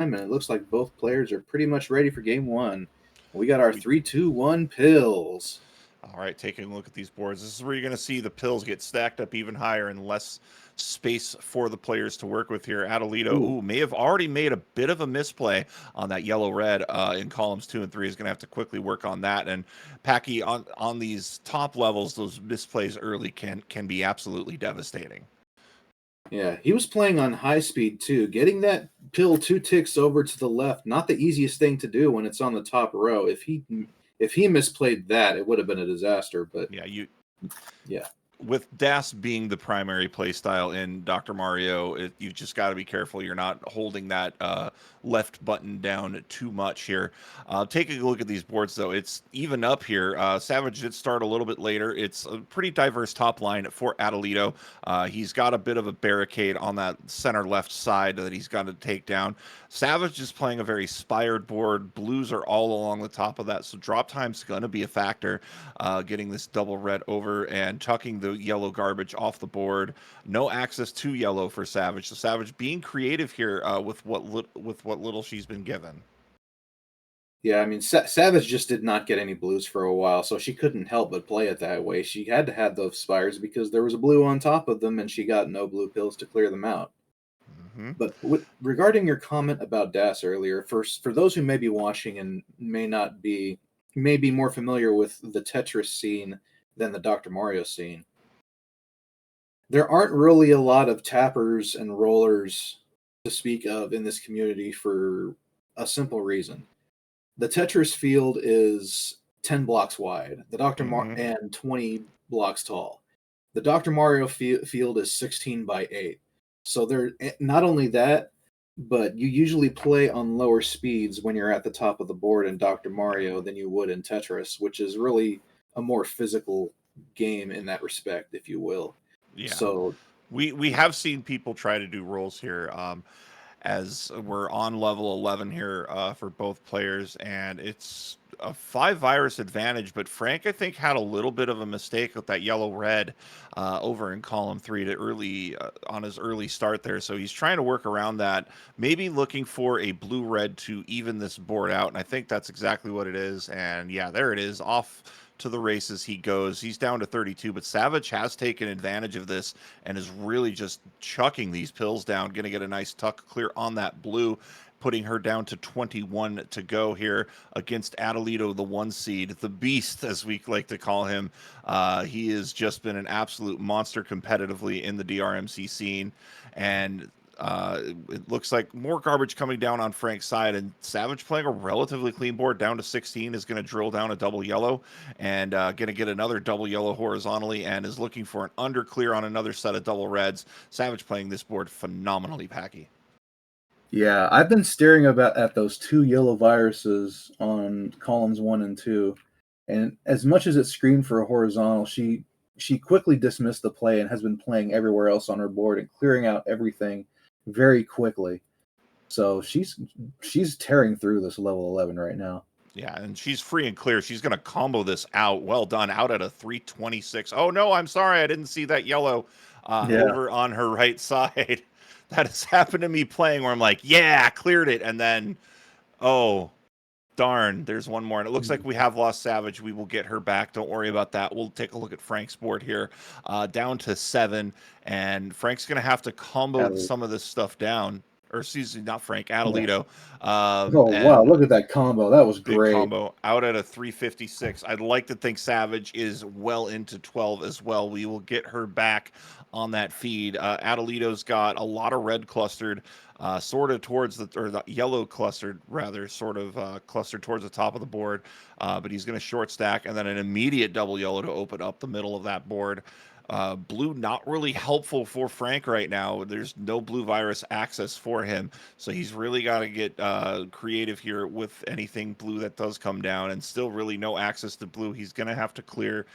and it looks like both players are pretty much ready for game one. We got our We 3-2-1 pills. All right, taking a look at these boards. This is where you're going to see the pills get stacked up even higher and less space for the players to work with here. Adelito, Ooh, ooh, may have already made a bit of a misplay on that yellow-red in columns 2 and 3. Is going to have to quickly work on that. And Packy, on these top levels, those misplays early can be absolutely devastating. yeah, he was playing on high speed too. Getting that pill 2 ticks over to the left, not the easiest thing to do when it's on the top row. If he misplayed that, it would have been a disaster. But Yeah, you yeah, with Das being the primary play style in Dr. Mario, you just got to be careful you're not holding that left button down too much here. Taking a look at these boards, though, it's even up here. Savage did start a little bit later. It's a pretty diverse top line for Adelito. He's got a bit of a barricade on that center left side that he's got to take down. Savage is playing a very spired board. Blues are all along the top of that, so drop time's going to be a factor. Getting this double red over and chucking the yellow garbage off the board. No access to yellow for Savage. So Savage being creative here with what little she's been given. yeah. I mean, Savage just did not get any blues for a while, so she couldn't help but play it that way. She had to have those spires because there was a blue on top of them, and she got no blue pills to clear them out. Hmm. But regarding your comment about Das earlier, for those who may be watching and may be more familiar with the Tetris scene than the Dr. Mario scene, there aren't really a lot of tappers and rollers to speak of in this community for a simple reason. The Tetris field is 10 blocks wide, Hmm. and 20 blocks tall. The Dr. Mario field is 16 by 8. So there not only that, but you usually play on lower speeds when you're at the top of the board in Dr. Yeah. Mario than you would in Tetris, which is really a more physical game in that respect, if you will. Yeah. So We have seen people try to do rolls here. As we're on level 11 here for both players, and it's a 5 virus advantage. But Frank, I think, had a little bit of a mistake with that yellow red over in column 3 to early on his early start there. So he's trying to work around that, maybe looking for a blue red to even this board out. And I think that's exactly what it is. And yeah, there it is, off to the races he goes. He's down to 32, but Savage has taken advantage of this and is really just chucking these pills down. Going to get a nice tuck clear on that blue, putting her down to 21 to go here against Adelito, the 1 seed, the beast, as we like to call him. He has just been an absolute monster competitively in the DrMC scene. And it looks like more garbage coming down on Frank's side, and Savage playing a relatively clean board down to 16 is going to drill down a double yellow and going to get another double yellow horizontally and is looking for an under clear on another set of double reds. Savage playing this board phenomenally, Packy. yeah, I've been staring about at those two yellow viruses on columns 1 and 2, and as much as it screamed for a horizontal, she quickly dismissed the play and has been playing everywhere else on her board and clearing out everything very quickly. So she's tearing through this level 11 right now. Yeah, and she's free and clear. She's going to combo this out. Well done. Out at a 326. Oh, no, I'm sorry. I didn't see that yellow Yeah. over on her right side. That has happened to me playing where I'm like, yeah, I cleared it. And then, oh, darn, there's one more. And it looks like we have lost Savage. We will get her back. Don't worry about that. We'll take a look at Frank's board here. Down to 7. And Frank's going to have to combo Adel- some of this stuff down. Or excuse me, not Frank, yeah. Adelito. Oh wow, And look at that combo. That was big great. combo out at a 356. I'd like to think Savage is well into 12 as well. We will get her back on that feed. Adelito's got a lot of red clustered, sort of towards or the yellow clustered, rather, sort of clustered towards the top of the board. But he's going to short stack and then an immediate double yellow to open up the middle of that board. Blue not really helpful for Frank right now. There's no blue virus access for him, so he's really got to get creative here with anything blue that does come down, and still really no access to blue. He's gonna have to clear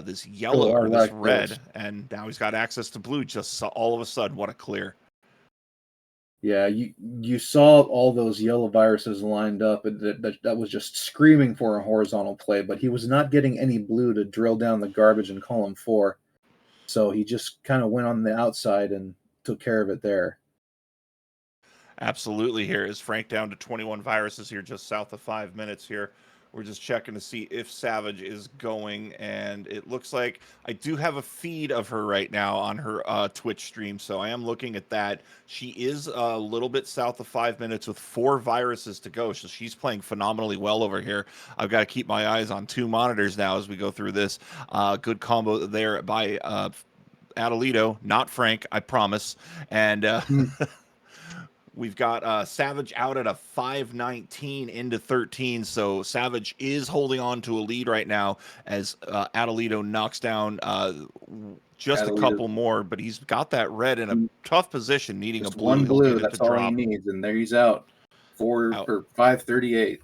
this Oh, yellow I or this like this. red, and now he's got access to blue. Just all of a sudden, what a clear! Yeah, you saw all those yellow viruses lined up, and that was just screaming for a horizontal play, but he was not getting any blue to drill down the garbage in column 4. So he just kind of went on the outside and took care of it there. Absolutely. Here is Frank down to 21 viruses here, just south of 5 minutes here. We're just checking to see if Savage is going, and it looks like I do have a feed of her right now on her Twitch stream, so I am looking at that. She is a little bit south of 5 minutes with 4 viruses to go, so she's playing phenomenally well over here. I've got to keep my eyes on 2 monitors now as we go through this. Good combo there by Adelito, not Frank, I promise. And we've got Savage out at a 5:19 into 13, so Savage is holding on to a lead right now as Adelito knocks down just a Adelita, couple more, but he's got that red in a tough position, needing a just blue. one He'll blue. get it to That's all he drop needs, and there he's out. out 5:38.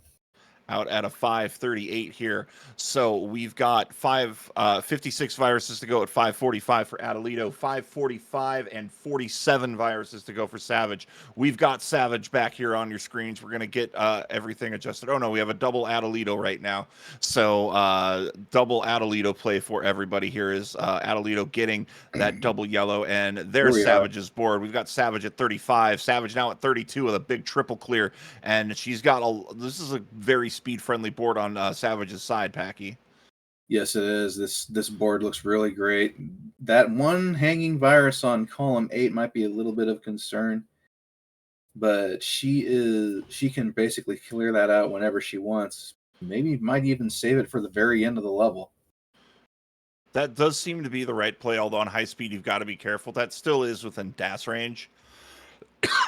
out at a 5:38 here. So we've got 56 viruses to go at 5:45 for Adelito, 5:45 and 47 viruses to go for Savage. We've got Savage back here on your screens. We're going to get everything adjusted. Oh, no, we have a double Adelito right now. So double Adelito play for everybody here is Adelito getting that double yellow, and Here there's we are. Savage's board. We've got Savage at 35, Savage now at 32 with a big triple clear, and she's got this is a very speed friendly board on Savage's side, Packy. Yes, it is. This board looks really great. That one hanging virus on column 8 might be a little bit of concern, but she can basically clear that out whenever she wants. Maybe might even save it for the very end of the level. That does seem to be the right play, although on high speed you've got to be careful. That still is within DAS range.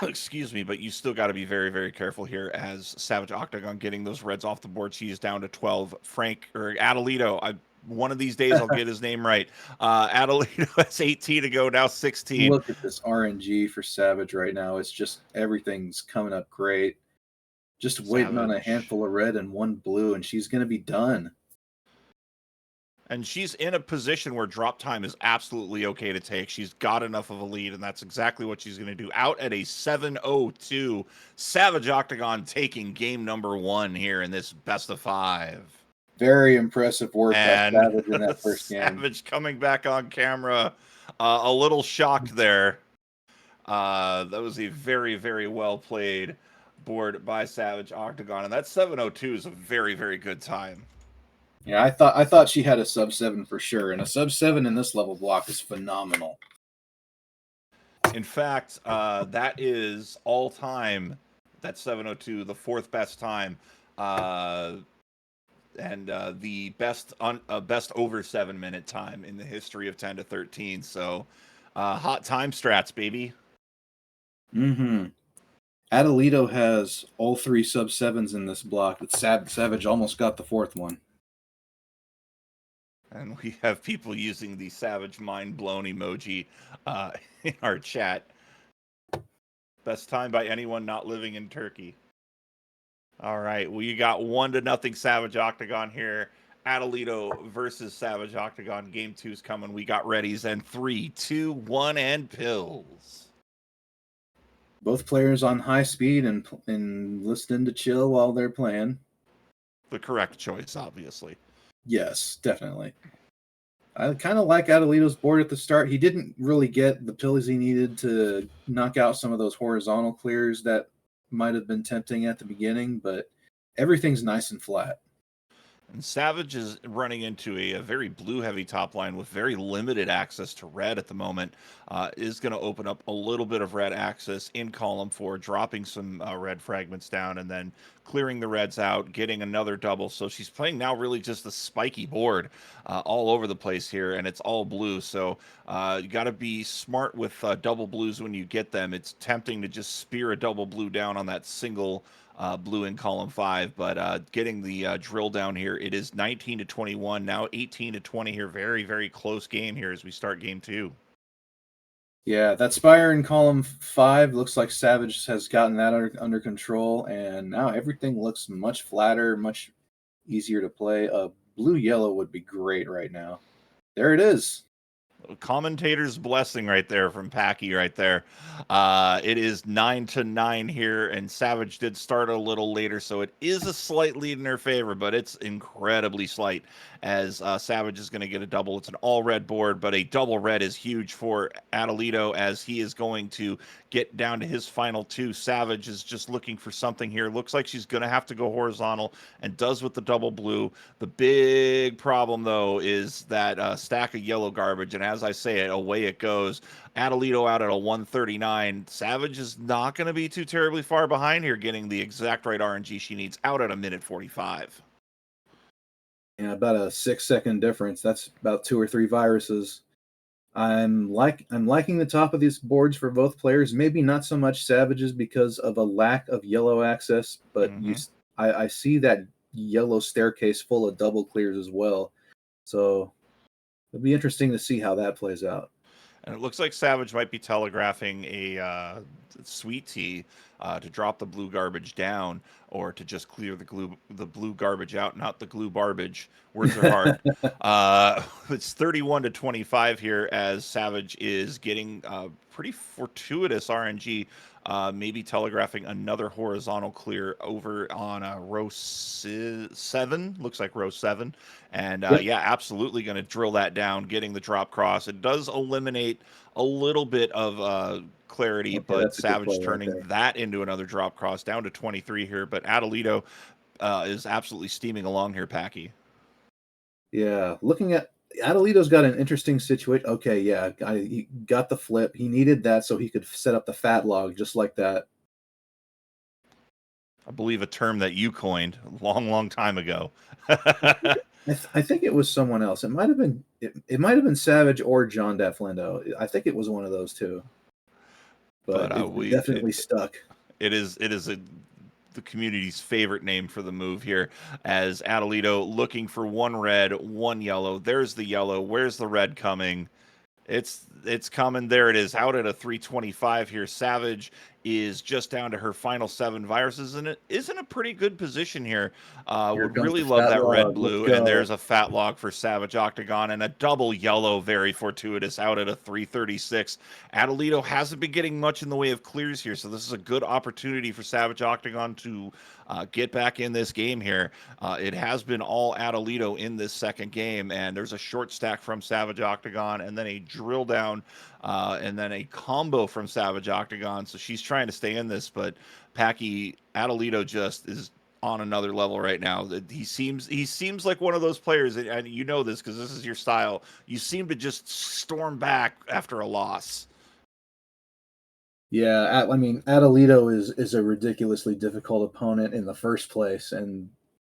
Excuse me, but you still got to be very, very careful here as Savage Octagon getting those reds off the board. She is down to 12. Frank or Adelito, one of these days I'll get his name right. Adelito has 18 to go, now 16. Look at this RNG for Savage right now. It's just everything's coming up great. Just waiting on a Savage. handful of red and one blue, and she's going to be done. And she's in a position where drop time is absolutely okay to take. She's got enough of a lead, and that's exactly what she's going to do. Out at a 7:02, Savage Octagon taking game number 1 here in this best of 5. Very impressive work And by Savage in that first game. Savage coming back on camera, a little shocked there. That was a very, very well played board by Savage Octagon, and that 7:02 is a very, very good time. Yeah, I thought she had a sub 7 for sure, and a sub 7 in this level block is phenomenal. In fact, that is all time. That 7:02, the 4th best time, and the best over 7-minute time in the history of 10 to 13. So, hot time strats, baby. Mm-hmm. Adelito has all 3 sub 7s in this block, but Savage almost got the 4th one. And we have people using the Savage mind blown emoji in our chat. Best time by anyone not living in Turkey. All right, we got 1-0 Savage Octagon here. Adelito versus Savage Octagon. Game 2's coming. We got readies and 3, 2, 1, and pills. Both players on high speed and listening to chill while they're playing. The correct choice, obviously. Yes, definitely. I kind of like Adelito's board at the start. He didn't really get the pills he needed to knock out some of those horizontal clears that might have been tempting at the beginning, but everything's nice and flat. And Savage is running into a very blue-heavy top line with very limited access to red at the moment. Is going to open up a little bit of red access in column 4, dropping some red fragments down, and then clearing the reds out, getting another double. So she's playing now really just a spiky board all over the place here, and it's all blue. So you got to be smart with double blues when you get them. It's tempting to just spear a double blue down on that single blue in column 5, but getting the drill down here, it is 19 to 21, now 18 to 20 here. Very, very close game here as we start game 2. Yeah, that Spire in column 5 looks like Savage has gotten that under control, and now everything looks much flatter, much easier to play. Blue-yellow would be great right now. There it is. Commentator's blessing right there from Packy right there. It is 9-9 here, and Savage did start a little later, so it is a slight lead in her favor, but it's incredibly slight as Savage is going to get a double. It's an all red board, but a double red is huge for Adelito as he is going to get down to his final two. Savage is just looking for something here. Looks like she's going to have to go horizontal and does with the double blue. The big problem, though, is that stack of yellow garbage, and as I say it, away it goes. Adelito out at a 139. Savage is not going to be too terribly far behind here, getting the exact right RNG she needs out at a minute 45. Yeah, about a 6-second difference. That's about 2 or 3 viruses. I'm liking the top of these boards for both players. Maybe not so much Savages because of a lack of yellow access, but I see that yellow staircase full of double clears as well. So it'll be interesting to see how that plays out. And it looks like Savage might be telegraphing a sweet tea to drop the blue garbage down or to just clear the blue garbage out, not the glue garbage. Words are hard. It's 31-25 here as Savage is getting pretty fortuitous RNG. Maybe telegraphing another horizontal clear over on row 7. Looks like row 7. And Yep. yeah, absolutely going to drill that down, getting the drop cross. It does eliminate a little bit of clarity, Okay, but that's a good Savage play right turning there. that into another drop cross down to 23 here. But Adelito is absolutely steaming along here, Packy. Yeah, looking at Adelito's got an interesting situation. Okay, yeah, he got the flip. He needed that so he could set up the fat log just like that. I believe a term that you coined a long, long time ago. I think it was someone else. It might have been it might have been Savage or John Deflindo. I think it was one of those two. But But it definitely stuck. it is the community's favorite name for the move here, as Adelito looking for one red, one yellow. There's the yellow. Where's the red coming? It's coming. There it is. Out at a 325 here. Savage is just down to her final 7 viruses, and it is in a pretty good position here. Here Would comes really the love fat that red log. Let's blue, and go. there's a fat log for Savage Octagon, and a double yellow, very fortuitous, out at a 336. Adelito hasn't been getting much in the way of clears here, so this is a good opportunity for Savage Octagon to get back in this game here. It has been all Adelito in this second game, and there's a short stack from Savage Octagon, and then a drill down, and then a combo from Savage Octagon. So she's trying to stay in this, but Packy Adelito just is on another level right now. He seems like one of those players, and you know this because this is your style. You seem to just storm back after a loss. Yeah, I mean, Adelito is a ridiculously difficult opponent in the first place, and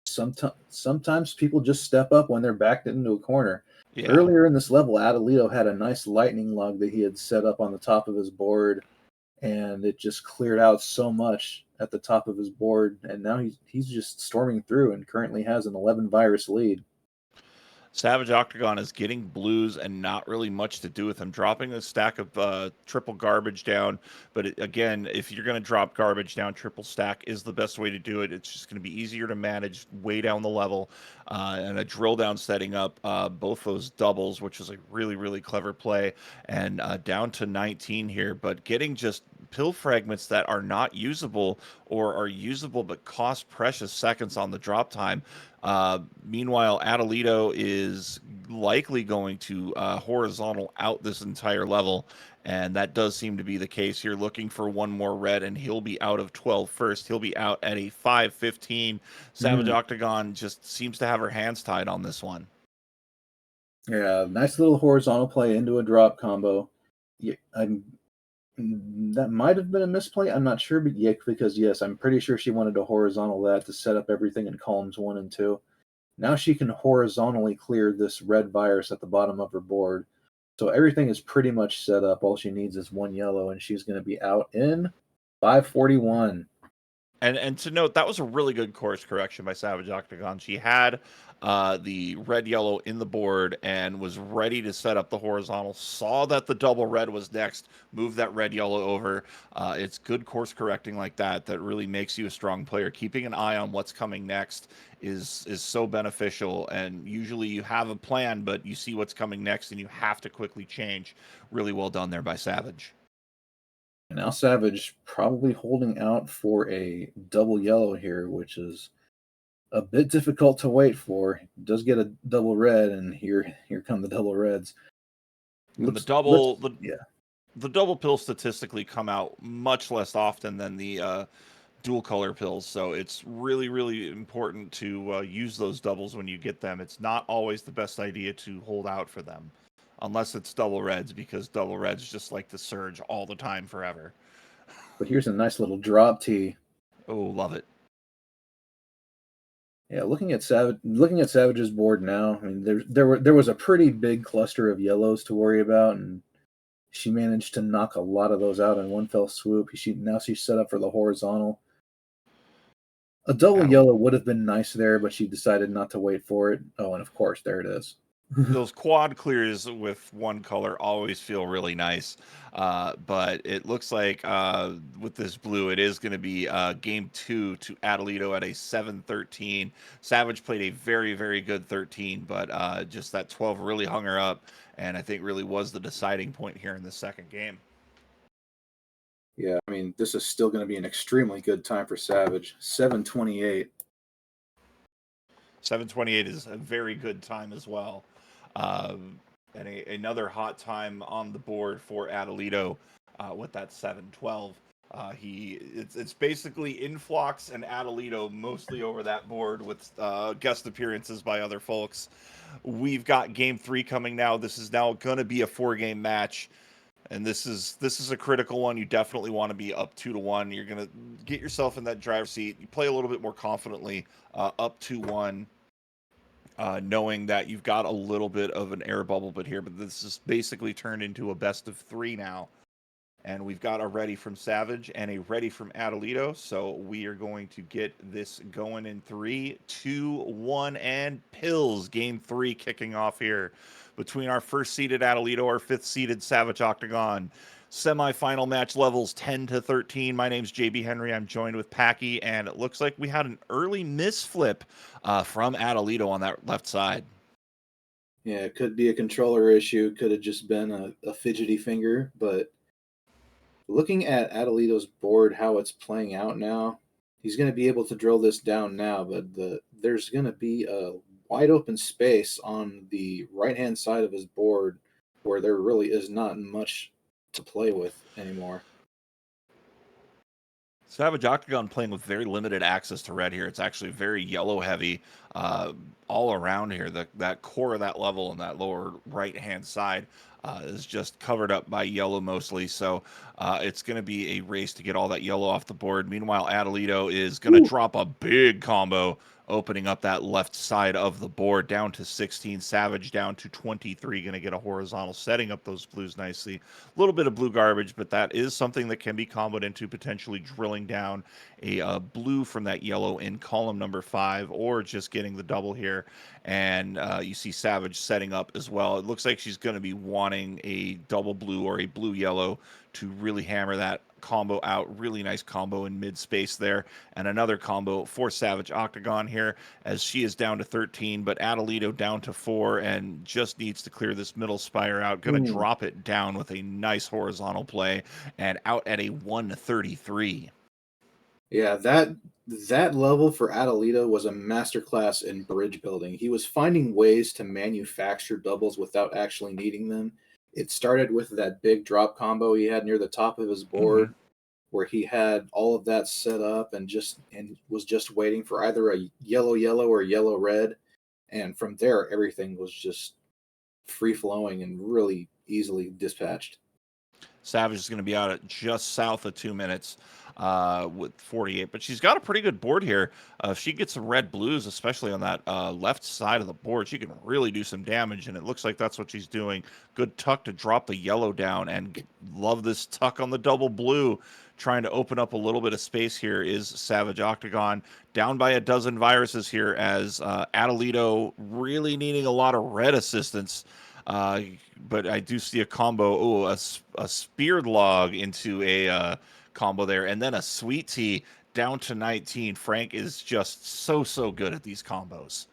sometimes people just step up when they're backed into a corner. Yeah. Earlier in this level, Adelito had a nice lightning log that he had set up on the top of his board, and it just cleared out so much at the top of his board, and now he's just storming through and currently has an 11 virus lead. Savage Octagon is getting blues and not really much to do with him. Dropping a stack of triple garbage down. But again, if you're going to drop garbage down, triple stack is the best way to do it. It's just going to be easier to manage way down the level. And a drill down setting up both those doubles, which is a really, really clever play. And down to 19 here. But getting just pill fragments that are not usable or are usable but cost precious seconds on the drop time. Meanwhile, Adelito is likely going to horizontal out this entire level, and that does seem to be the case here. Looking for one more red, and he'll be out of 12 first. He'll be out at a 5:15. Savage Octagon just seems to have her hands tied on this one. Yeah, nice little horizontal play into a drop combo. Yeah, that might have been a misplay. I'm not sure, but yeah, because yes, I'm pretty sure she wanted to horizontal that to set up everything in columns 1 and 2. Now she can horizontally clear this red virus at the bottom of her board. So everything is pretty much set up. All she needs is one yellow, and she's going to be out in 541. And to note, that was a really good course correction by Savage Octagon. She had the red yellow in the board and was ready to set up the horizontal. Saw that the double red was next, moved that red yellow over. It's good course correcting like that that really makes you a strong player. Keeping an eye on what's coming next is so beneficial. And usually you have a plan, but you see what's coming next and you have to quickly change. Really well done there by Savage. And now Savage probably holding out for a double yellow here, which is a bit difficult to wait for. Does get a double red, and here come the double reds. And Looks yeah. the double pills statistically come out much less often than the dual color pills, so it's really really important to use those doubles when you get them. It's not always the best idea to hold out for them unless it's double reds, because double reds just like to surge all the time forever. But here's a nice little drop tee. Oh, love it. Yeah, looking at Savage's board now, I mean there was a pretty big cluster of yellows to worry about, and she managed to knock a lot of those out in one fell swoop. She's set up for the horizontal. A double Adel- yellow would have been nice there, but she decided not to wait for it. Oh, and of course, there it is. those quad clears with one color always feel really nice. But it looks like with this blue, it is going to be game 2 to Adelito at a 7-13. Savage played a very, very good 13, but just that 12 really hung her up, and I think really was the deciding point here in the second game. Yeah, I mean, this is still going to be an extremely good time for Savage. 728. 7:28 is a very good time as well. And another hot time on the board for Adelito with that 7:12. It's basically Influx and Adelito mostly over that board with guest appearances by other folks. We've got game 3 coming now. This is now going to be a 4-game match, and this is a critical one. You definitely want to be up 2-1. You're going to get yourself in that driver's seat. You play a little bit more confidently, up 2-1. Knowing that you've got a little bit of an air bubble, but this is basically turned into a best of 3 now. And we've got a ready from Savage and a ready from Adelito. So we are going to get this going in 3, 2, 1, and pills. Game 3 kicking off here between our first seeded Adelito, our 5th seeded Savage Octagon. Semifinal match levels 10-13. My name's JB Henry. I'm joined with Packy, and it looks like we had an early misflip from Adelito on that left side. Yeah, it could be a controller issue. Could have just been a fidgety finger. But looking at Adelito's board, how it's playing out now, he's going to be able to drill this down now. But there's going to be a wide open space on the right hand side of his board where there really is not much to play with anymore. Savage Octagon playing with very limited access to red here. It's actually very yellow heavy all around here. That core of that level and that lower right hand side is just covered up by yellow mostly. So it's going to be a race to get all that yellow off the board. Meanwhile, Adelito is going to drop a big combo, opening up that left side of the board down to 16. Savage down to 23, going to get a horizontal, setting up those blues nicely. A little bit of blue garbage, but that is something that can be comboed into, potentially drilling down a blue from that yellow in column number 5, or just getting the double here. And you see Savage setting up as well. It looks like she's going to be wanting a double blue or a blue yellow to really hammer that combo out. Really nice combo in mid space there, and another combo for Savage Octagon here as she is down to 13, but Adelito down to 4 and just needs to clear this middle spire out. Gonna drop it down with a nice horizontal play and out at a 133. Yeah, that level for Adelito was a masterclass in bridge building. He was finding ways to manufacture doubles without actually needing them. It started with that big drop combo he had near the top of his board, where he had all of that set up and was just waiting for either a yellow yellow or yellow red, and from there everything was just free flowing and really easily dispatched. Savage is going to be out at just south of 2 minutes. with 48. But she's got a pretty good board here. If she gets some red blues, especially on that left side of the board, she can really do some damage, and it looks like that's what she's doing. Good tuck to drop the yellow down, and love this tuck on the double blue. Trying to open up a little bit of space here is Savage Octagon. Down by a dozen viruses here as Adelito really needing a lot of red assistance. But I do see a combo. Oh, a speared log into a combo there, and then a sweet tea down to 19. Frank is just so good at these combos.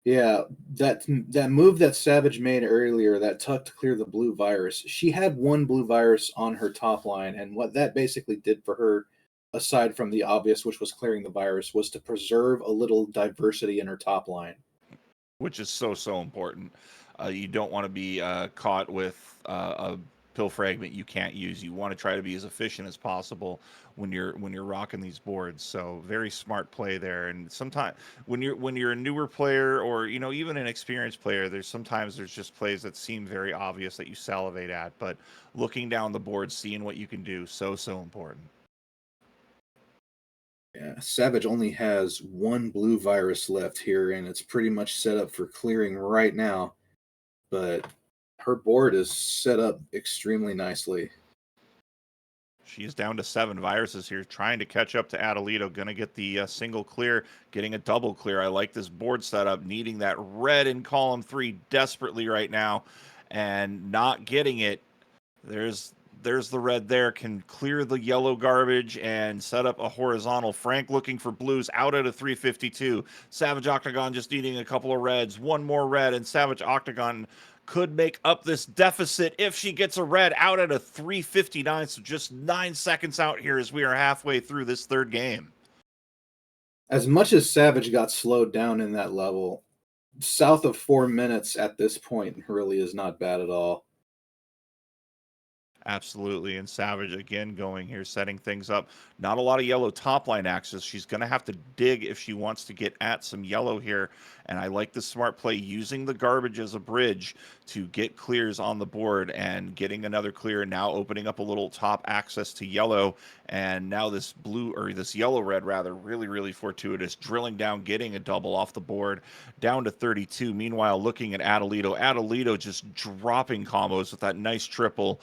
Yeah, that move that Savage made earlier, that tuck to clear the blue virus. She had one blue virus on her top line, and what that basically did for her, aside from the obvious, which was clearing the virus, was to preserve a little diversity in her top line. Which is so important. You don't want to be caught with a pill fragment you can't use. You want to try to be as efficient as possible when you're rocking these boards. So very smart play there. And sometimes when you're a newer player, or even an experienced player, there's just plays that seem very obvious that you salivate at. But looking down the board, seeing what you can do, so important. Yeah, Savage only has one blue virus left here, and it's pretty much set up for clearing right now. But her board is set up extremely nicely. She is down to 7 viruses here, trying to catch up to Adelito. Going to get the single clear, getting a double clear. I like this board setup, needing that red in column 3 desperately right now, and not getting it. There's the red there, can clear the yellow garbage and set up a horizontal. Frank looking for blues out at a 352. Savage Octagon just needing a couple of reds. One more red, and Savage Octagon could make up this deficit if she gets a red out at a 359. So just 9 seconds out here as we are halfway through this third game. As much as Savage got slowed down in that level, south of 4 minutes at this point really is not bad at all. Absolutely. And Savage again going here, setting things up. Not a lot of yellow top line access. She's going to have to dig if she wants to get at some yellow here. And I like the smart play using the garbage as a bridge to get clears on the board and getting another clear. Now opening up a little top access to yellow. And now this blue, or this yellow red rather, really fortuitous. Drilling down, getting a double off the board down to 32. Meanwhile, looking at Adelito. Adelito just dropping combos with that nice triple.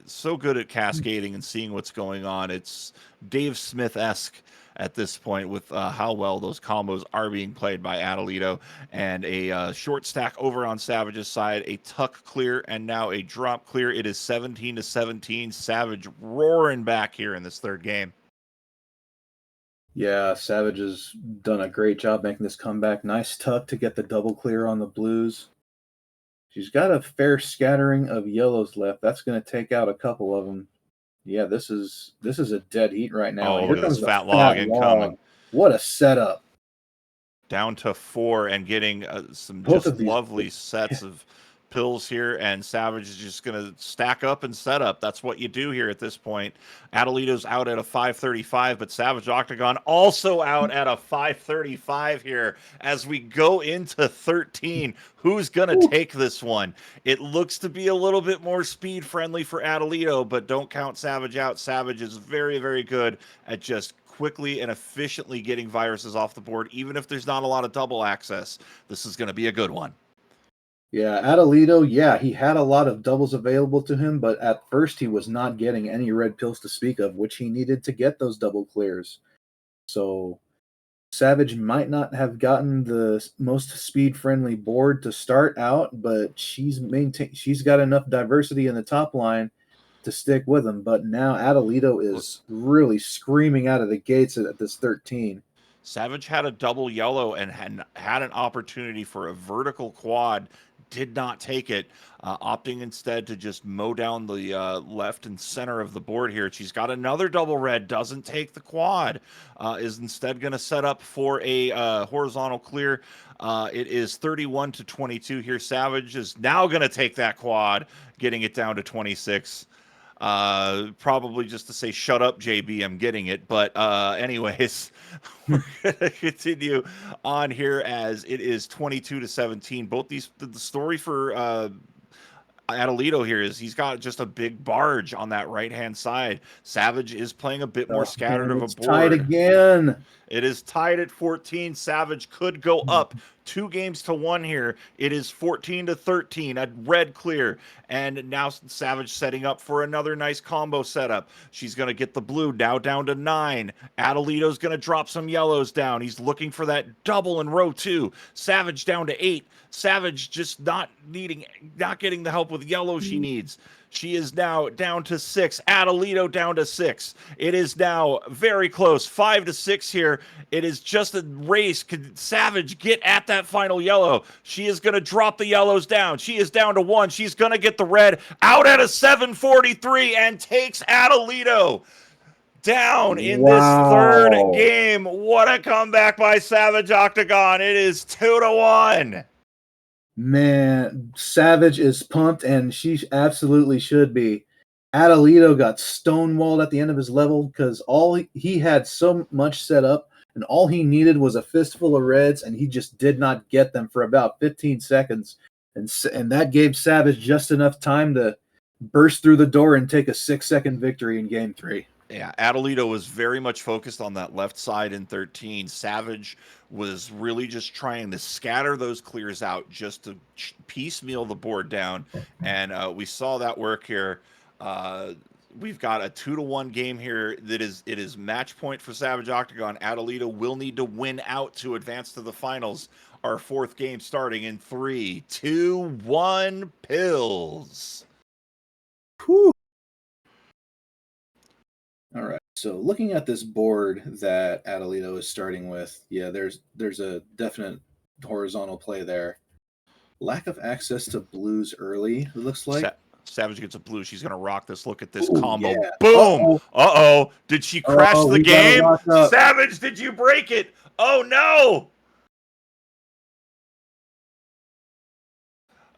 So good at cascading and seeing what's going on. It's Dave Smith-esque at this point with how well those combos are being played by Adelito. And a short stack over on Savage's side, a tuck clear, and now a drop clear. It is 17-17. Savage roaring back here in this third game. Yeah, Savage has done a great job making this comeback. Nice tuck to get the double clear on the blues. She's got a fair scattering of yellows left. That's going to take out a couple of them. Yeah, this is a dead heat right now. Oh, And look here at this comes the fat log fat incoming. log. What a setup! Down to 4 and getting some Both just of these, lovely sets of pills here, and Savage is just going to stack up and set up. That's what you do here at this point. Adelito's out at a 535, but Savage Octagon also out at a 535 here as we go into 13. Who's going to take this one? It looks to be a little bit more speed friendly for Adelito, but don't count Savage out. Savage is very good at just quickly and efficiently getting viruses off the board, even if there's not a lot of double access. This is going to be a good one. Yeah, Adelito, yeah, he had a lot of doubles available to him, but at first he was not getting any red pills to speak of, which he needed to get those double clears. So Savage might not have gotten the most speed-friendly board to start out, but she's got enough diversity in the top line to stick with him. But now Adelito is really screaming out of the gates at this 13. Savage had a double yellow and had an opportunity for a vertical quad, did not take it, opting instead to just mow down the left and center of the board here. She's got another double red, doesn't take the quad, is instead going to set up for a horizontal clear. It is 31-22 here. Savage is now going to take that quad, getting it down to 26. Probably just to say, shut up, JB, I'm getting it. But anyways, we're going to continue on here as it is 22-17. Both the story for Adelito here is he's got just a big barge on that right-hand side. Savage is playing a bit more scattered of a It's tied board. again. It is tied at 14. Savage could go up 2-1 here. It is 14-13. A red clear. And now Savage setting up for another nice combo setup. She's going to get the blue now down to 9. Adelito's going to drop some yellows down. He's looking for that double in row 2. Savage down to 8. Savage just not getting the help with yellow she needs. She is now down to 6. Adelito down to 6. It is now very close. 5-6 here. It is just a race. Could Savage get at that final yellow? She is going to drop the yellows down. She is down to 1. She's going to get the red out at a 7:43 and takes Adelito down in this third game. What a comeback by Savage Octagon. It is 2-1. Man, Savage is pumped, and she absolutely should be. Adelito got stonewalled at the end of his level because he had so much set up, and all he needed was a fistful of reds, and he just did not get them for about 15 seconds. And that gave Savage just enough time to burst through the door and take a 6-second victory in Game 3. Yeah, Adelito was very much focused on that left side in 13. Savage was really just trying to scatter those clears out just to piecemeal the board down. And we saw that work here. We've got a 2-1 game here. It is match point for Savage Octagon. Adelito will need to win out to advance to the finals. Our 4th game starting in 3, 2, 1, pills. Whew. All right. So looking at this board that Adelito is starting with, yeah, there's a definite horizontal play there. Lack of access to blues early, it looks like. Savage gets a blue. She's going to rock this. Look at this Ooh, combo. yeah. Boom. Uh-oh. Did she crash the game? Savage, did you break it? Oh, no.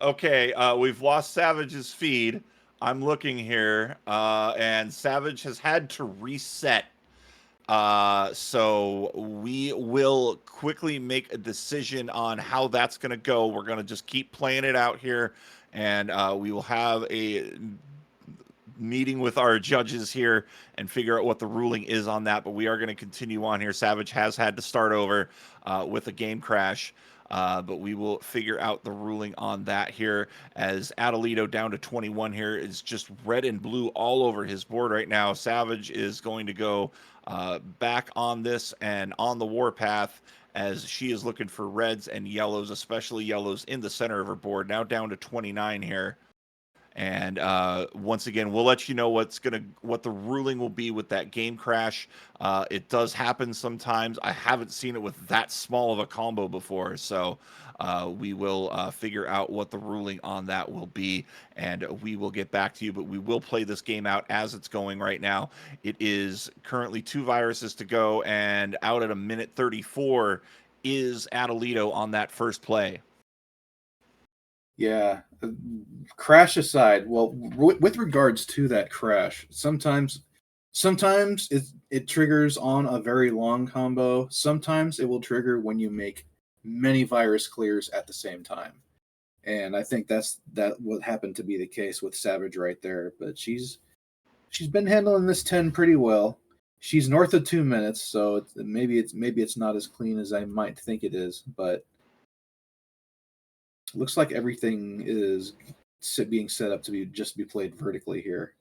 Okay, we've lost Savage's feed. I'm looking here, and Savage has had to reset. So we will quickly make a decision on how that's going to go. We're going to just keep playing it out here, and we will have a meeting with our judges here and figure out what the ruling is on that. But we are going to continue on here. Savage has had to start over with a game crash. But we will figure out the ruling on that here, as Adelito down to 21 here is just red and blue all over his board right now. Savage is going to go back on this and on the warpath, as she is looking for reds and yellows, especially yellows in the center of her board. Now down to 29 here. And once again, we'll let you know what the ruling will be with that game crash. It does happen sometimes. I haven't seen it with that small of a combo before, so we will figure out what the ruling on that will be, and we will get back to you. But we will play this game out as it's going right now. It is currently 2 viruses to go, and out at a minute 34 is Adelito on that first play. Yeah, crash aside, well, with regards to that crash, sometimes it triggers on a very long combo. Sometimes it will trigger when you make many virus clears at the same time, and I think that what happened to be the case with Savage right there. But she's been handling this 10 pretty well. She's north of 2 minutes, so maybe it's not as clean as I might think it is, but looks like everything is being set up to be played vertically here.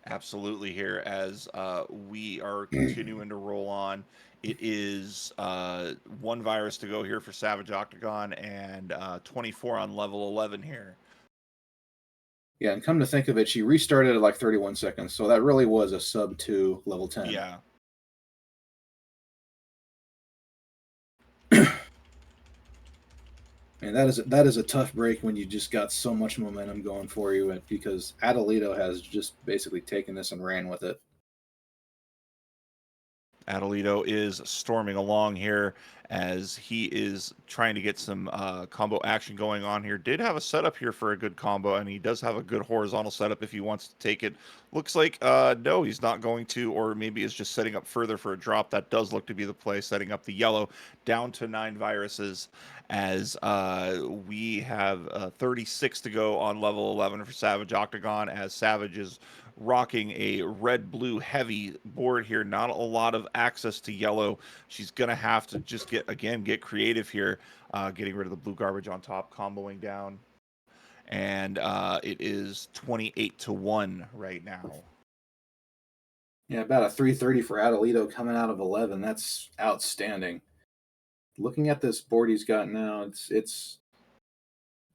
Absolutely here, as we are continuing to roll on. It is 1 virus to go here for Savage Octagon, and 24 on level 11 here. Yeah, and come to think of it, she restarted at like 31 seconds, so that really was a sub 2 level 10. Yeah. And that is a tough break when you just got so much momentum going for you, because Adelito has just basically taken this and ran with it. Adelito is storming along here as he is trying to get some combo action going on here. Did have a setup here for a good combo, and he does have a good horizontal setup if he wants to take it. Looks like no, he's not going to, or maybe is just setting up further for a drop. That does look to be the play, setting up the yellow down to 9 viruses as we have 36 to go on level 11 for Savage Octagon, as Savage is rocking a red blue heavy board here, not a lot of access to yellow. She's gonna have to just get creative here, getting rid of the blue garbage on top, comboing down, and it is 28 to 1 right now. Yeah, about a 330 for Adelito coming out of 11. That's outstanding. Looking at this board he's got now, it's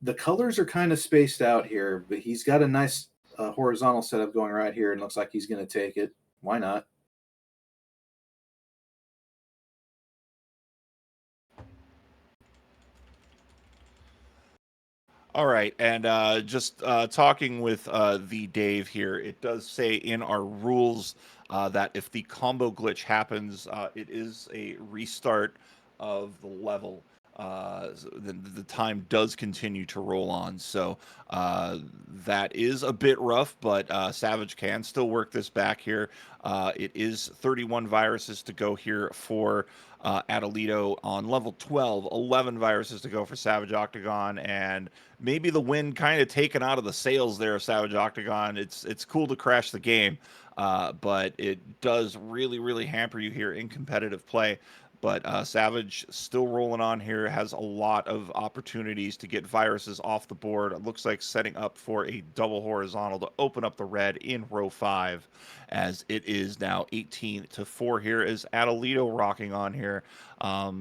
the colors are kind of spaced out here, but he's got a nice horizontal setup going right here, and looks like he's going to take it. Why not? All right, and just talking with the Dave here, it does say in our rules that if the combo glitch happens, it is a restart of the level. The time does continue to roll on, so that is a bit rough, but Savage can still work this back here. It is 31 viruses to go here for Adelito on level 12, 11 viruses to go for Savage Octagon, and maybe the wind kind of taken out of the sails there of Savage Octagon. It's cool to crash the game, but it does really hamper you here in competitive play. But Savage still rolling on here, has a lot of opportunities to get viruses off the board. It looks like setting up for a double horizontal to open up the red in row 5, as it is now 18 to 4 here as Adelito rocking on here. I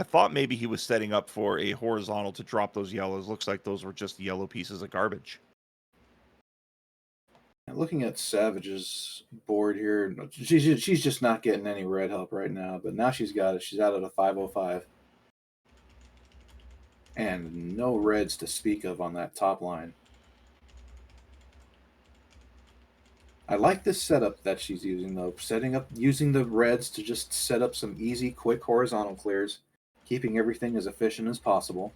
thought maybe he was setting up for a horizontal to drop those yellows. Looks like those were just yellow pieces of garbage. Looking at Savage's board here, she's just not getting any red help right now, but now she's got it. She's out at a 505. And no reds to speak of on that top line. I like this setup that she's using, though. Using the reds to just set up some easy, quick horizontal clears, keeping everything as efficient as possible.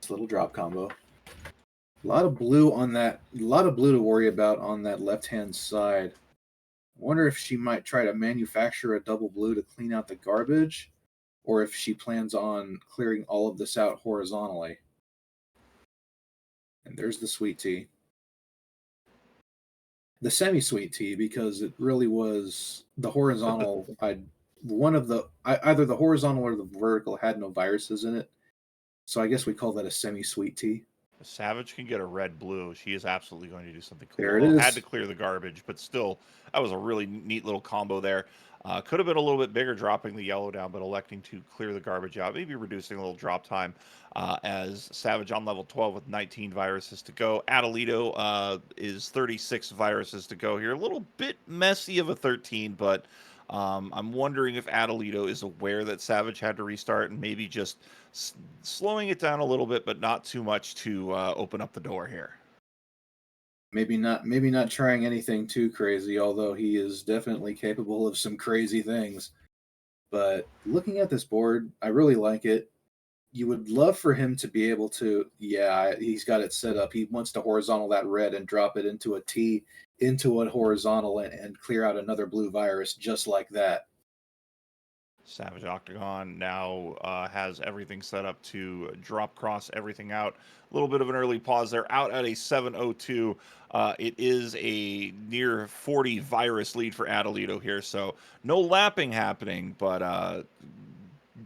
This little drop combo. A lot of blue on that. A lot of blue to worry about on that left-hand side. I wonder if she might try to manufacture a double blue to clean out the garbage, or if she plans on clearing all of this out horizontally. And there's the sweet tea. The semi-sweet tea, because it really was the horizontal. Either the horizontal or the vertical had no viruses in it, so I guess we call that a semi-sweet tea. Savage can get a red blue. She is absolutely going to do something cool. There it Well, had to is. clear the garbage, but still, that was a really neat little combo there. Could have been a little bit bigger dropping the yellow down, but electing to clear the garbage out, maybe reducing a little drop time as Savage on level 12 with 19 viruses to go. Adelito is 36 viruses to go here. A little bit messy of a 13, but I'm wondering if Adelito is aware that Savage had to restart and maybe just slowing it down a little bit, but not too much to open up the door here. Maybe not. Maybe not trying anything too crazy, although he is definitely capable of some crazy things. But looking at this board, I really like it. You would love for him to be able to, yeah, he's got it set up. He wants to horizontal that red and drop it into a T, into a horizontal, and clear out another blue virus just like that. Savage Octagon now has everything set up to drop cross everything out. A little bit of an early pause there, out at a 7:02. It is a near 40 virus lead for Adelito here, so no lapping happening, but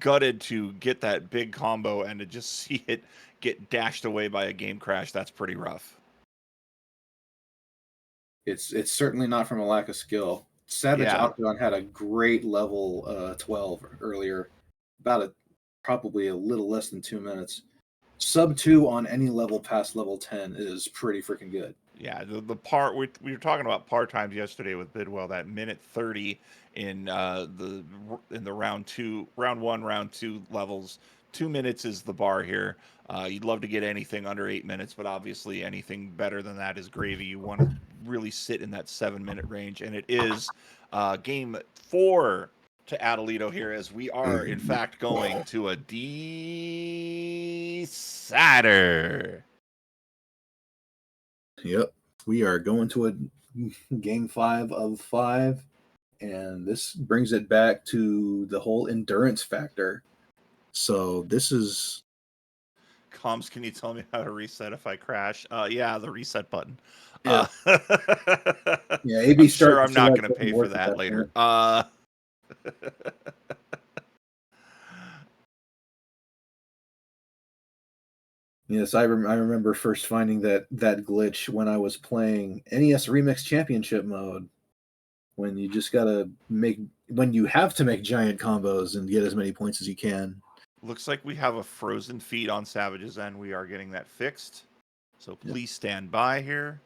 gutted to get that big combo and to just see it get dashed away by a game crash. That's pretty rough. It's certainly not from a lack of skill. Savage Yeah, Octagon had a great level 12 earlier, about probably a little less than 2 minutes. Sub 2 on any level past level 10 is pretty freaking good. yeah. The part we were talking about par times yesterday with Bidwell, that minute 30 in the round one, round two levels 2 minutes is the bar here. You'd love to get anything under 8 minutes, but obviously anything better than that is gravy. You want to really sit in that 7-minute range, and it is game 4 to Adelito here, as we are in fact going to a decider. Yep, we are going to a game 5 of 5, and this brings it back to the whole endurance factor. So this is Comms, can you tell me how to reset if I crash? Yeah, the reset button. yeah, Uh, yeah. AB I'm start sure to I'm not select going to doesn't pay for work at that that later. point. Yes, I remember first finding that glitch when I was playing NES Remix Championship mode, when you just gotta when you have to make giant combos and get as many points as you can. Looks like we have a frozen feed on Savage's end. We are getting that fixed. So Yep. please stand by here.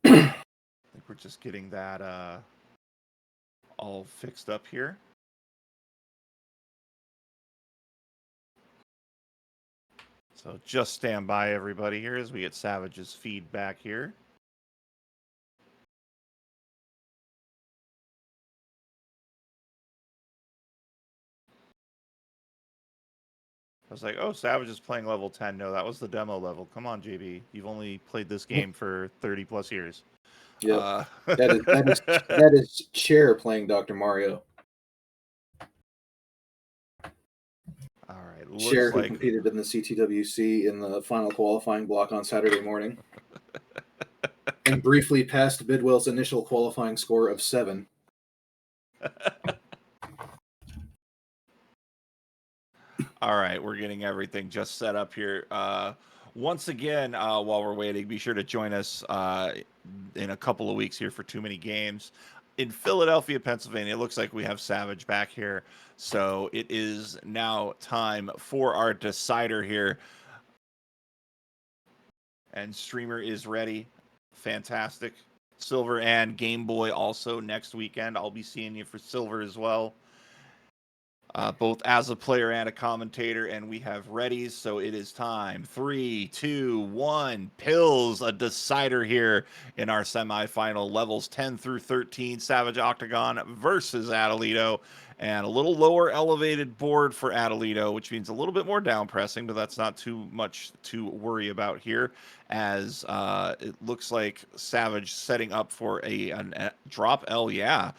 I think we're just getting that all fixed up here. So just stand by, everybody, here as we get Savage's feedback here. I was like, oh, Savage is playing level 10. No, that was the demo level. Come on, JB. You've only played this game for 30 plus years. Yep. That is Chair playing Dr. Mario. All right. Chair, Looks who like competed in the CTWC in the final qualifying block on Saturday morning, and briefly passed Bidwell's initial qualifying score of 7. all right, we're getting everything just set up here. Once again, while we're waiting, be sure to join us in a couple of weeks here for Too Many Games in Philadelphia, Pennsylvania. It looks like we have Savage back here. So it is now time for our decider here. And Streamer is ready. Fantastic. Silver and Game Boy also next weekend. I'll be seeing you for Silver as well. Both as a player and a commentator, and we have readies, so it is time. 3, 2, 1. Pills, a decider here in our semifinal levels 10 through 13. Savage Octagon versus Adelito, and a little lower elevated board for Adelito, which means a little bit more down pressing, but that's not too much to worry about here, as it looks like Savage setting up for a drop L, yeah.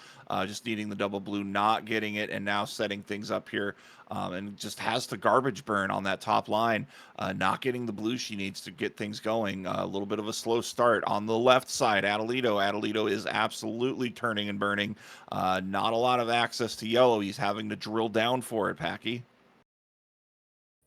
Just needing the double blue, not getting it, and now setting things up here. And just has to garbage burn on that top line. Not getting the blue she needs to get things going. A little bit of a slow start on the left side. Adelito is absolutely turning and burning. Not a lot of access to yellow. He's having to drill down for it, Packy.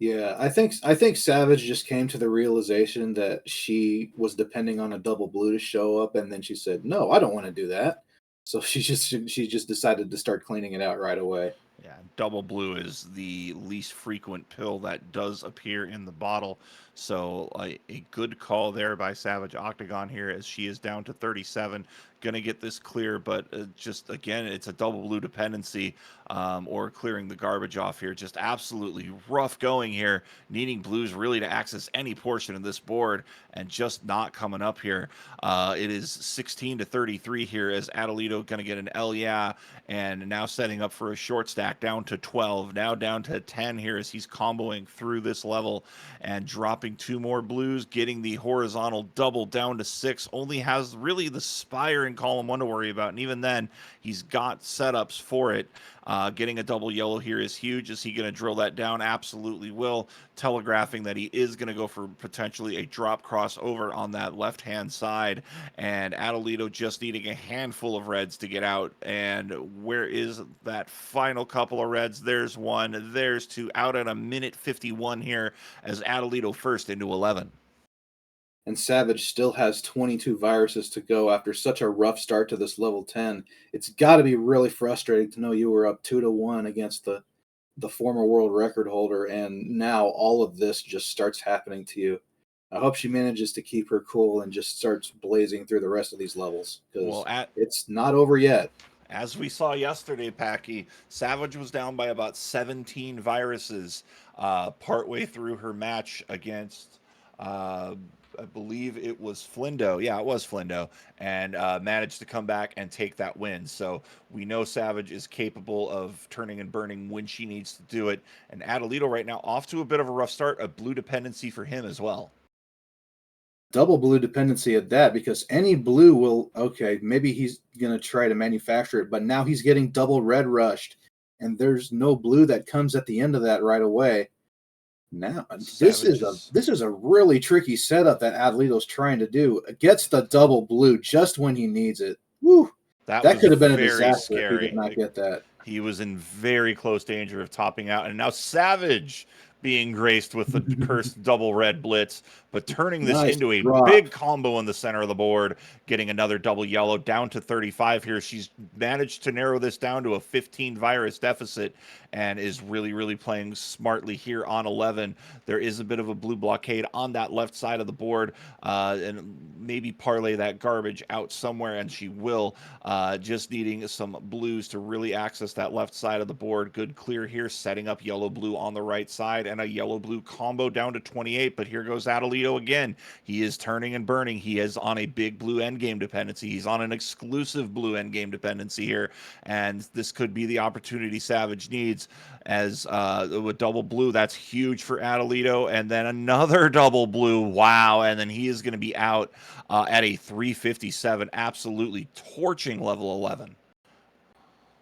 Yeah, I think Savage just came to the realization that she was depending on a double blue to show up, and then she said, "No, I don't want to do that." So she just decided to start cleaning it out right away. Yeah, double blue is the least frequent pill that does appear in the bottle. So a good call there by Savage Octagon here, as she is down to 37. Going to get this clear, but just again, it's a double blue dependency, or clearing the garbage off here. Just absolutely rough going here, needing blues really to access any portion of this board, and just not coming up here. It is 16 to 33 here, as Adelito going to get an L, yeah, and now setting up for a short stack down to 12, now down to 10 here as he's comboing through this level and dropping 2 more blues, getting the horizontal double down to 6. Only has really the spire in column 1 to worry about, and even then he's got setups for it. Getting a double yellow here is huge. Is he going to drill that down? Absolutely will. Telegraphing that he is going to go for potentially a drop crossover on that left-hand side. And Adelito just needing a handful of reds to get out. And where is that final couple of reds? There's one. There's two. Out at a minute 51 here as Adelito first into 11. And Savage still has 22 viruses to go after such a rough start to this level 10. It's got to be really frustrating to know you were up 2-1 against the former world record holder, and now all of this just starts happening to you. I hope she manages to keep her cool and just starts blazing through the rest of these levels Well, because it's not over yet. as we saw yesterday, Packy, Savage was down by about 17 viruses partway through her match against, I believe it was Flindo. Yeah, it was Flindo, and managed to come back and take that win. So we know Savage is capable of turning and burning when she needs to do it. And Adelito right now off to a bit of a rough start, a blue dependency for him as well. Double blue dependency at that because any blue will, okay, maybe he's going to try to manufacture it, but now he's getting double red rushed, and there's no blue that comes at the end of that right away. Now Savages. this is a really tricky setup that Adelito's trying to do. Gets the double blue just when he needs it. Woo! That That was could have been a very disaster if he did scary. not get that. He was in very close danger of topping out. And now Savage being graced with the cursed double red blitz, but turning this Nice into a drop. big combo in the center of the board, getting another double yellow down to 35 here. She's managed to narrow this down to a 15 virus deficit and is really, really playing smartly here on 11. There is a bit of a blue blockade on that left side of the board, and maybe parlay that garbage out somewhere, and she will. Just needing some blues to really access that left side of the board. Good clear here, setting up yellow-blue on the right side, and a yellow-blue combo down to 28, but here goes Adelito again. He is turning and burning. He is on a big blue endgame dependency. He's on an exclusive blue endgame dependency here, and this could be the opportunity Savage needs as with double blue. That's huge for Adelito, and then another double blue. Wow, and then he is going to be out at a 357, absolutely torching level 11.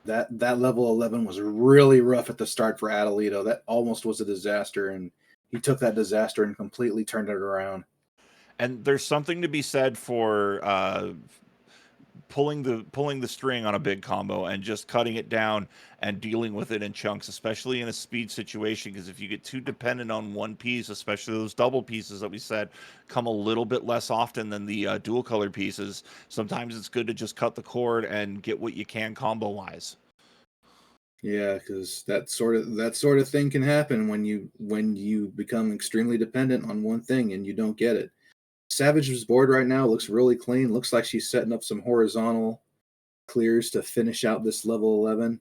That level 11 was really rough at the start for Adelito. That almost was a disaster, and he took that disaster and completely turned it around. And there's something to be said for pulling the string on a big combo and just cutting it down and dealing with it in chunks, especially in a speed situation. Because if you get too dependent on one piece, especially those double pieces that we said come a little bit less often than the dual color pieces, sometimes it's good to just cut the cord and get what you can combo wise. Yeah, because that sort of thing can happen when you become extremely dependent on one thing and you don't get it. Savage's board right now looks really clean. Looks like she's setting up some horizontal clears to finish out this level 11.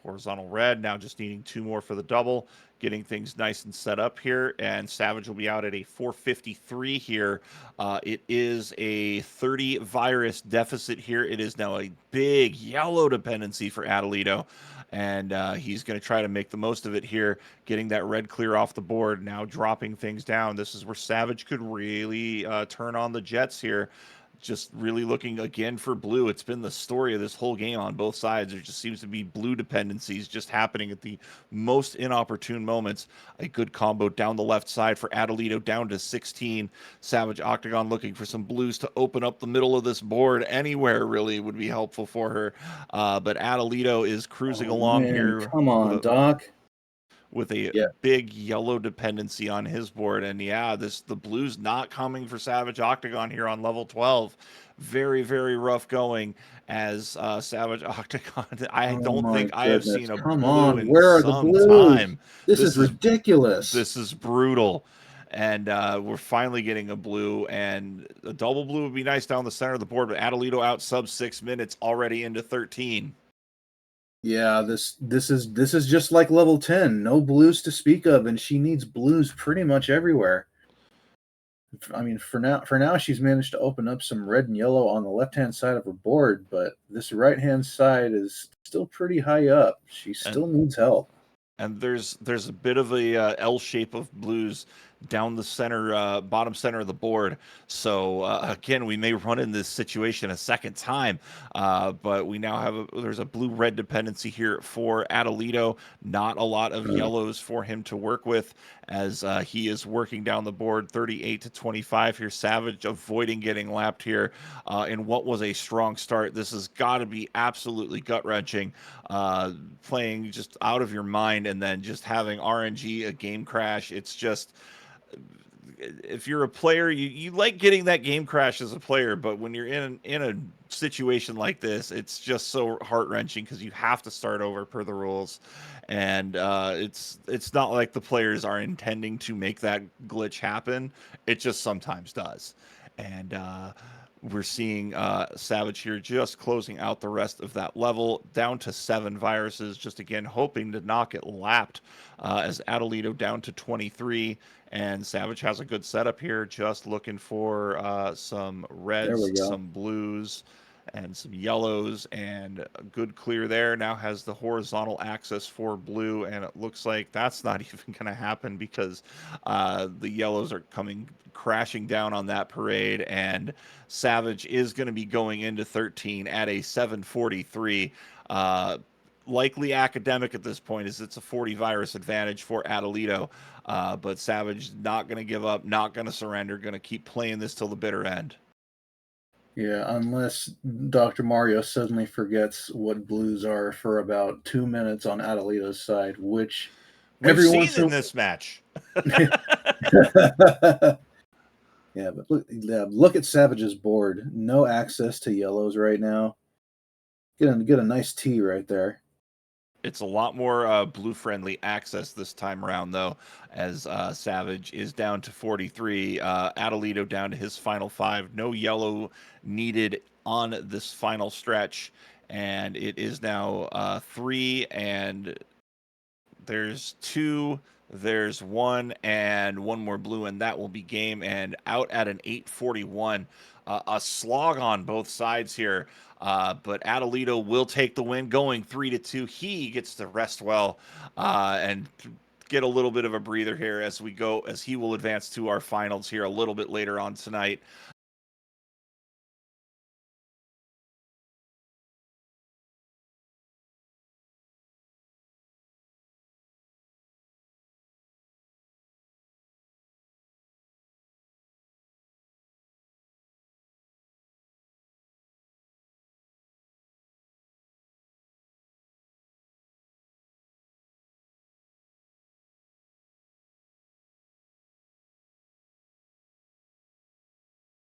Horizontal red, now just needing two more for the double, getting things nice and set up here, and Savage will be out at a 453 here. It is a 30 virus deficit here. It is now a big yellow dependency for Adelito, and he's going to try to make the most of it here, getting that red clear off the board, now dropping things down. This is where Savage could really turn on the jets here. Just really looking again for blue. It's been the story of this whole game on both sides. There just seems to be blue dependencies just happening at the most inopportune moments. A good combo down the left side for Adelito down to 16. Savage Octagon looking for some blues to open up the middle of this board. Anywhere really would be helpful for her. But Adelito is cruising Oh along man, here come with on, a Doc. Yeah, big yellow dependency on his board. And yeah, the blue's not coming for Savage Octagon here on level 12. Very, very rough going as Savage Octagon. I oh don't my think I have goodness. seen a Come blue on, in where are the some blues? time. This This is is ridiculous. this is brutal. And we're finally getting a blue, and a double blue would be nice down the center of the board, but Adelito out sub 6 minutes, already into 13. Yeah, this is just like level 10. No blues to speak of, and she needs blues pretty much everywhere. I mean, for now she's managed to open up some red and yellow on the left-hand side of her board, but this right-hand side is still pretty high up. She And still needs help. there's a bit of a L shape of blues down the center, bottom center of the board. So again, we may run in this situation a second time, but we now have there's a blue red dependency here for Adelito. Not a lot of yellows for him to work with as he is working down the board, 38 to 25 here. Savage avoiding getting lapped here in what was a strong start. This has got to be absolutely gut wrenching, playing just out of your mind and then just having RNG a game crash. It's just if you're a player, you like getting that game crash as a player, but when you're in a situation like this, it's just so heart wrenching because you have to start over per the rules, and it's not like the players are intending to make that glitch happen. It just sometimes does, and we're seeing Savage here just closing out the rest of that level down to 7 viruses, just again hoping to not get lapped as Adelito down to 23. And Savage has a good setup here, just looking for some There we reds, go. some blues, and some yellows, and a good clear there. Now has the horizontal axis for blue, and it looks like that's not even going to happen because the yellows are coming crashing down on that parade, and Savage is going to be going into 13 at a 743. Likely academic at this point, is it's a 40 virus advantage for Adelito. But Savage not going to give up, not going to surrender, going to keep playing this till the bitter end. Yeah, unless Dr. Mario suddenly forgets what blues are for about 2 minutes on Adelito's side, which We've every seen once in in this match. a yeah, but look at Savage's board. No access to yellows right now. Get a nice T right there. It's a lot more blue friendly access this time around, though, as Savage is down to 43. Adelito down to his final 5. No yellow needed on this final stretch. And it is now 3, and there's 2, there's 1, and 1 more blue, and that will be game. And out at an 841. A slog on both sides here. But Adelito will take the win, going 3-2. He gets to rest well and get a little bit of a breather here as we go, as he will advance to our finals here a little bit later on tonight.